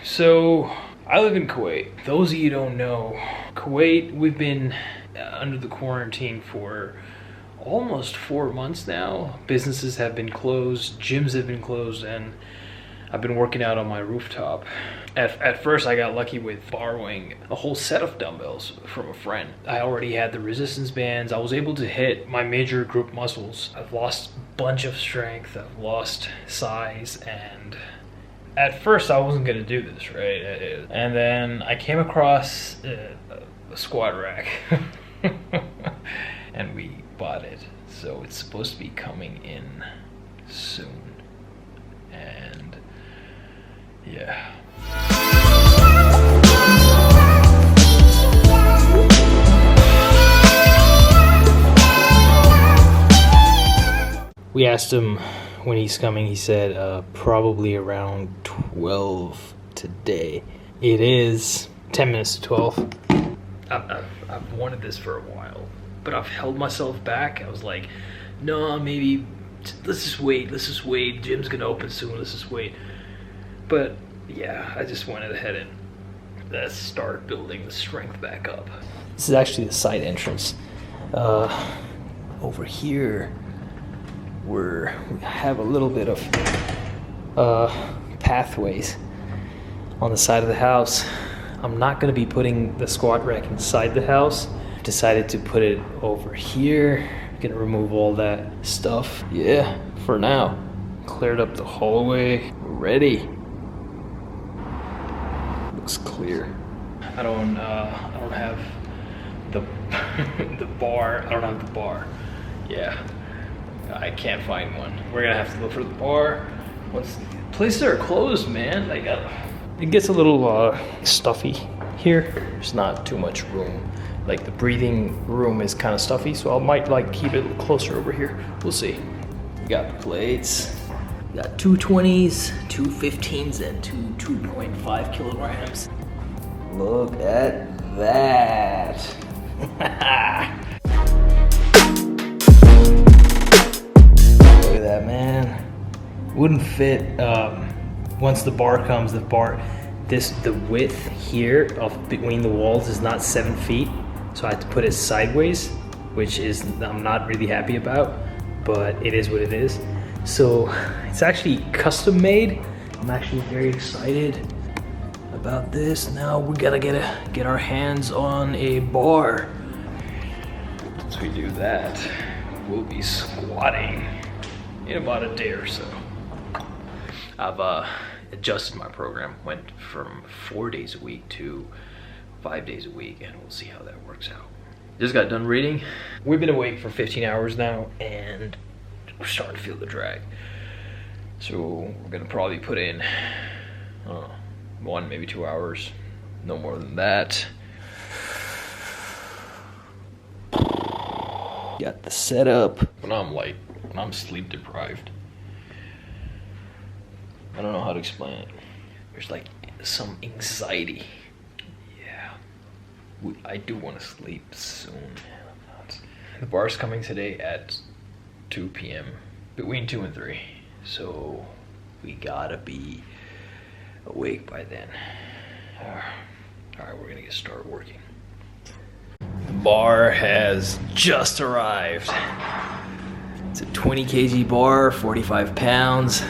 So I live in Kuwait. Those of you who don't know, Kuwait, we've been under the quarantine for almost 4 months now. Businesses have been closed, gyms have been closed, and I've been working out on my rooftop. At first I got lucky with borrowing a whole set of dumbbells from a friend. I already had the resistance bands. I was able to hit my major group muscles. I've lost a bunch of strength, I've lost size, and at first I wasn't gonna do this, right? And then I came across a squat rack and we bought it. So it's supposed to be coming in soon. And yeah. We asked him when he's coming. He said probably around 12 today. It is 10 minutes to 12. I've wanted this for a while, but I've held myself back. I was like, no, maybe let's just wait. Gym's gonna open soon. Let's just wait. But yeah, I just went ahead and let's start building the strength back up. This is actually the side entrance. Over here, we have a little bit of pathways on the side of the house. I'm not going to be putting the squat rack inside the house. I've decided to put it over here. I'm going to remove all that stuff. Yeah, for now. Cleared up the hallway. We're ready. Looks clear. I don't have the the bar. I don't have the bar. Yeah. I can't find one. We're gonna have to look for the bar. Places are closed, man. Like it gets a little stuffy here. There's not too much room. Like the breathing room is kind of stuffy, so I might like keep it closer over here. We'll see. We got the plates. We got 2 20s, 2 15s, and 2 2.5 kilograms. Look at that. Look at that, man. Wouldn't fit once the bar comes. The width here of between the walls is not 7 feet, so I had to put it sideways, which is I'm not really happy about, but it is what it is. So it's actually custom made. I'm actually very excited about this. Now we gotta get our hands on a bar. Once we do that, we'll be squatting in about a day or so. I've adjusted my program, went from 4 days a week to 5 days a week, and we'll see how that works out. Just got done reading. We've been awake for 15 hours now, and we're starting to feel the drag. So we're gonna probably put in 1, maybe 2 hours, no more than that. Got the setup. When I'm sleep deprived, I don't know how to explain it. There's like some anxiety. Yeah, I do want to sleep soon. The bar's coming today at 2 p.m. between 2 and 3. So we gotta be awake by then. All right, we're gonna get started working. The bar has just arrived. It's a 20 kg bar, 45 pounds.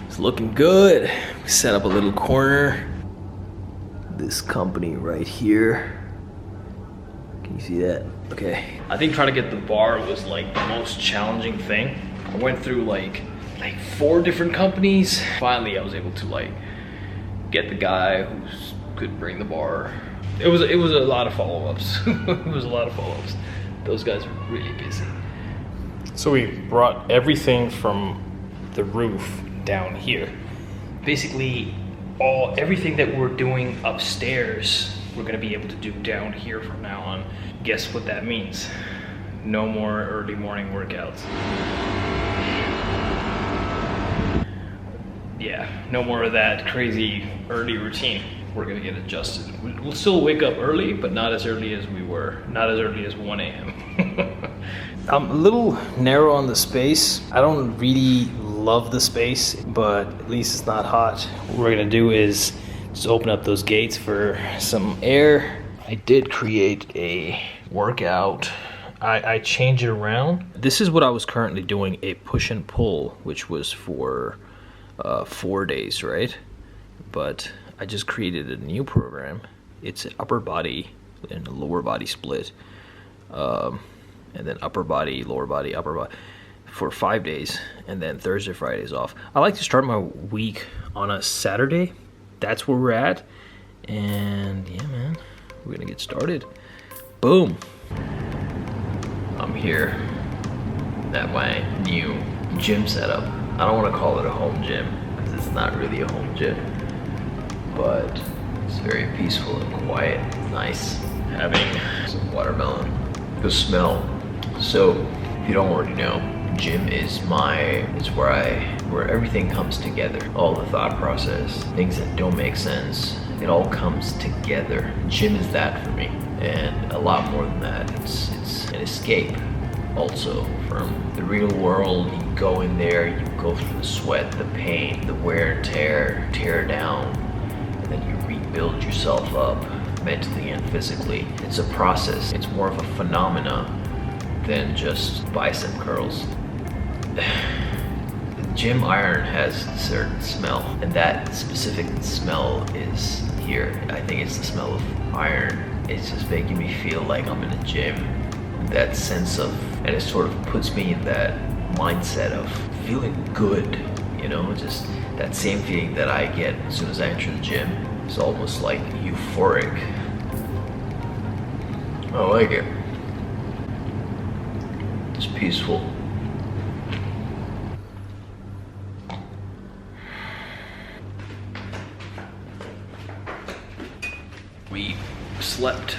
It's looking good. We set up a little corner. This company right here. Can you see that? Okay. I think trying to get the bar was like the most challenging thing. I went through like 4 different companies. Finally, I was able to get the guy who could bring the bar. It was a lot of follow-ups. It was a lot of follow-ups. Those guys were really busy. So we brought everything from the roof down here. Basically, everything that we're doing upstairs, we're gonna be able to do down here from now on. Guess what that means? No more early morning workouts. Yeah, no more of that crazy early routine. We're gonna get adjusted. We'll still wake up early, but not as early as we were. Not as early as 1 a.m. I'm a little narrow on the space. I don't really love the space, but at least it's not hot. What we're gonna do is just open up those gates for some air. I did create a workout. I changed it around. This is what I was currently doing, a push and pull, which was for 4 days, right? But I just created a new program. It's an upper body and a lower body split. And then upper body, lower body, upper body for 5 days, and then Thursday, Fridays off. I like to start my week on a Saturday. That's where we're at. And yeah, man, we're gonna get started. Boom. I'm here at my new gym setup. I don't want to call it a home gym because it's not really a home gym, but it's very peaceful and quiet. It's nice having some watermelon. The smell. So if you don't already know, gym is where everything comes together. All the thought process, things that don't make sense, it all comes together. Gym is that for me, and a lot more than that. It's an escape also from the real world. You go in there, you go through the sweat, the pain, the wear and tear down, and then you rebuild yourself up mentally and physically. It's a process. It's more of a phenomena than just bicep curls. Gym iron has a certain smell, and that specific smell is here. I think it's the smell of iron. It's just making me feel like I'm in a gym. That sense of, and it sort of puts me in that mindset of feeling good, you know, just that same feeling that I get as soon as I enter the gym. It's almost like euphoric. I like it. It's peaceful. We slept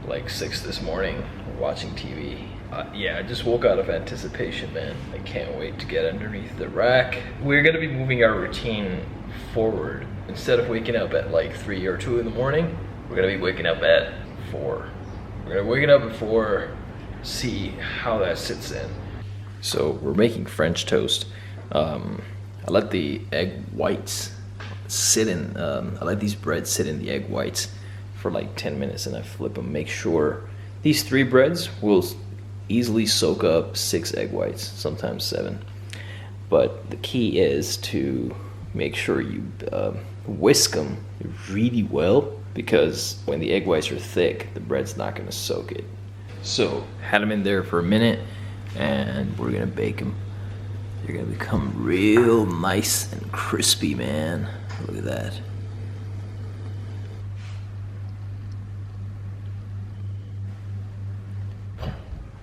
like 6 this morning, watching TV. Yeah, I just woke out of anticipation, man. I can't wait to get underneath the rack. We're gonna be moving our routine forward. Instead of waking up at like 3 or 2 in the morning, we're gonna be waking up at 4. We're gonna wake up at 4, see how that sits in. So we're making French toast. I let the egg whites sit in, I let these breads sit in the egg whites for like 10 minutes, and I flip them, make sure these 3 breads will easily soak up 6 egg whites, sometimes 7. But the key is to make sure you whisk them really well, because when the egg whites are thick, the bread's not gonna soak it. So had them in there for a minute, and we're gonna bake them. They're gonna become real nice and crispy, man. Look at that.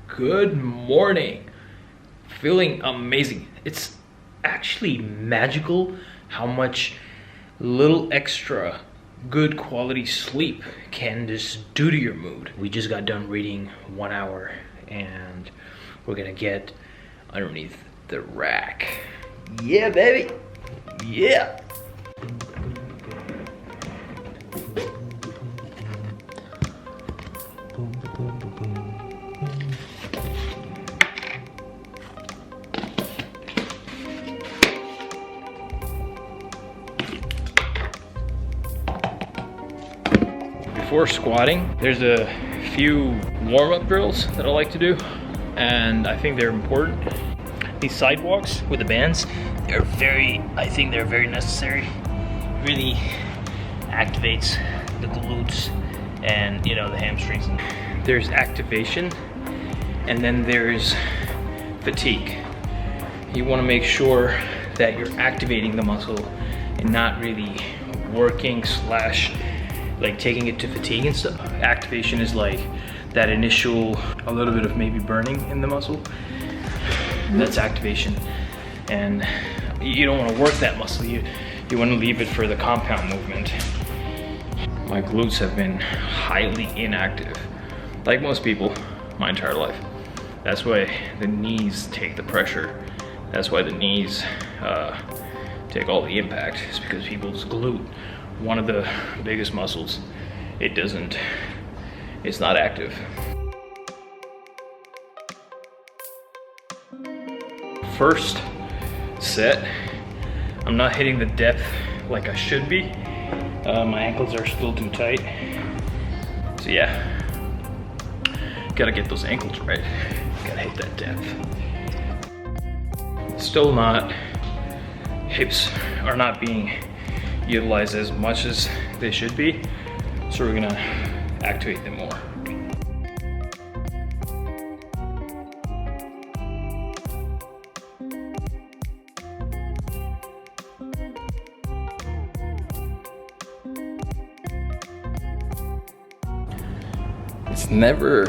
Good morning. Feeling amazing. It's actually magical how much little extra good quality sleep can just do to your mood. We just got done reading 1 hour, and we're gonna get underneath the rack. Yeah, baby. Yeah. Before squatting, there's a few warm-up drills that I like to do, and I think they're important. These sidewalks with the bands, I think they're very necessary. Really activates the glutes and, you know, the hamstrings. There's activation, and then there's fatigue. You want to make sure that you're activating the muscle and not really working slash like taking it to fatigue and stuff. Activation is like that initial, a little bit of maybe burning in the muscle. That's activation. And you don't want to work that muscle. You want to leave it for the compound movement. My glutes have been highly inactive, like most people, my entire life. That's why the knees take the pressure. That's why the knees take all the impact. It's because people's glute, one of the biggest muscles, it's not active. First, set. I'm not hitting the depth like I should be. My ankles are still too tight. So yeah, gotta get those ankles right. Gotta hit that depth. Still not, hips are not being utilized as much as they should be. So we're gonna activate them more. It's never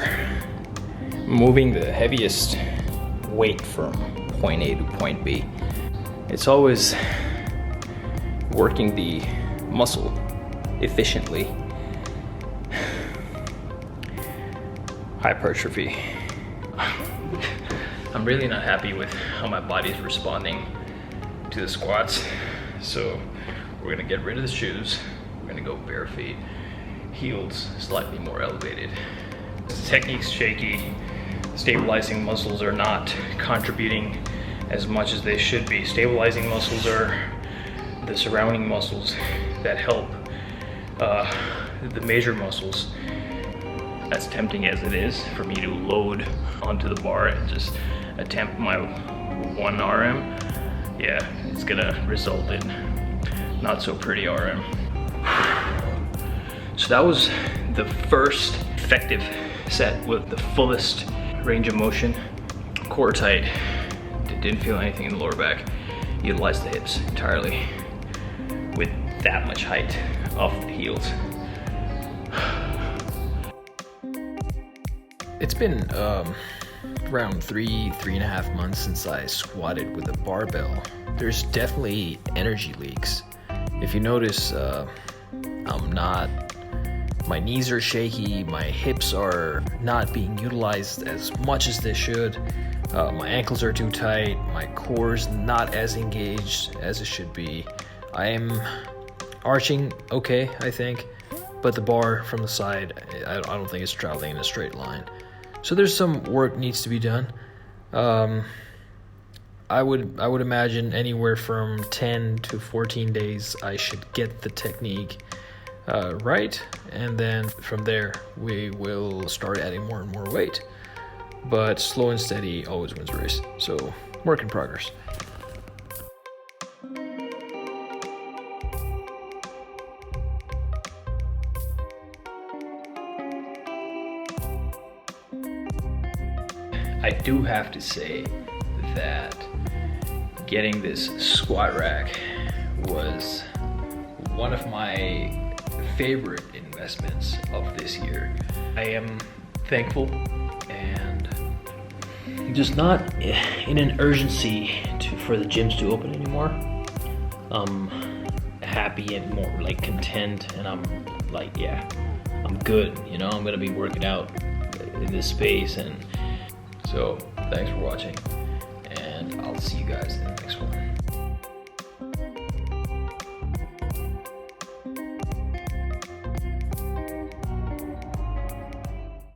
moving the heaviest weight from point A to point B. It's always working the muscle efficiently. Hypertrophy. I'm really not happy with how my body is responding to the squats. So we're gonna get rid of the shoes. We're gonna go bare feet. Heels slightly more elevated. The technique's shaky. Stabilizing muscles are not contributing as much as they should be. Stabilizing muscles are the surrounding muscles that help the major muscles. As tempting as it is for me to load onto the bar and just attempt my 1 RM, yeah, it's gonna result in not so pretty RM. So that was the first effective set with the fullest range of motion. Core tight, didn't feel anything in the lower back. Utilized the hips entirely with that much height off the heels. It's been around 3.5 months since I squatted with a barbell. There's definitely energy leaks. If you notice, my knees are shaky, my hips are not being utilized as much as they should, my ankles are too tight, my core's not as engaged as it should be. I am arching okay, I think, but the bar from the side, I don't think it's traveling in a straight line. So there's some work needs to be done. I would imagine anywhere from 10 to 14 days I should get the technique right, and then from there we will start adding more and more weight. But slow and steady always wins a race. So work in progress. I do have to say that getting this squat rack was one of my favorite investments of this year. I am thankful and just not in an urgency for the gyms to open anymore. I'm happy and more like content, and I'm like, yeah, I'm good. You know, I'm gonna be working out in this space, and so thanks for watching, and I'll see you guys in the next